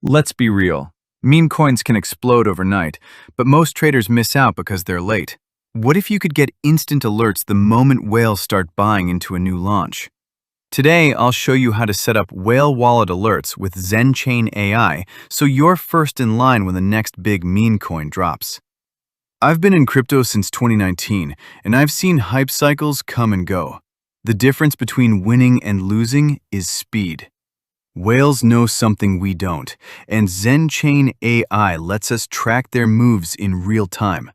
Let's be real. Meme coins can explode overnight, but most traders miss out because they're late. What if you could get instant alerts the moment whales start buying into a new launch? Today, I'll show you how to set up whale wallet alerts with ZenChain AI so you're first in line when the next big meme coin drops. I've been in crypto since 2019, and I've seen hype cycles come and go. The difference between winning and losing is speed. Whales know something we don't, and ZenChain AI lets us track their moves in real time.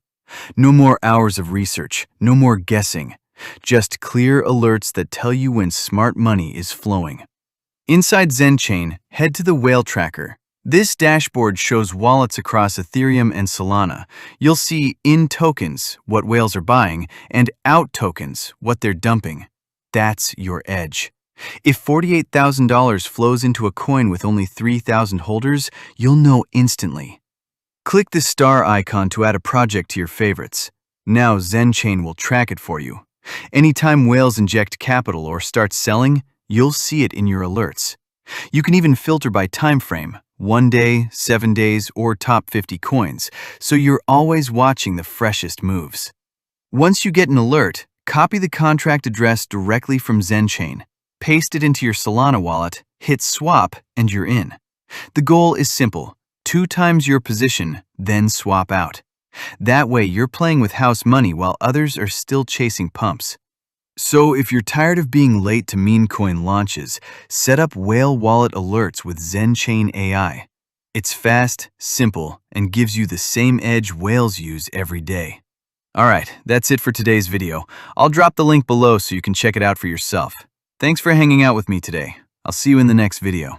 No more hours of research, no more guessing. Just clear alerts that tell you when smart money is flowing. Inside ZenChain, head to the whale tracker. This dashboard shows wallets across Ethereum and Solana. You'll see in tokens, what whales are buying, and out tokens, what they're dumping. That's your edge. If $48,000 flows into a coin with only 3,000 holders, you'll know instantly. Click the star icon to add a project to your favorites. Now ZenChain will track it for you. Anytime whales inject capital or start selling, you'll see it in your alerts. You can even filter by time frame, 1 day, 7 days, or top 50 coins, so you're always watching the freshest moves. Once you get an alert, copy the contract address directly from ZenChain. Paste it into your Solana wallet, hit swap, and you're in. The goal is simple: 2 times your position, then swap out. That way you're playing with house money while others are still chasing pumps. So if you're tired of being late to meme coin launches, set up whale wallet alerts with ZenChain AI. It's fast, simple, and gives you the same edge whales use every day. Alright, that's it for today's video. I'll drop the link below so you can check it out for yourself. Thanks for hanging out with me today. I'll see you in the next video.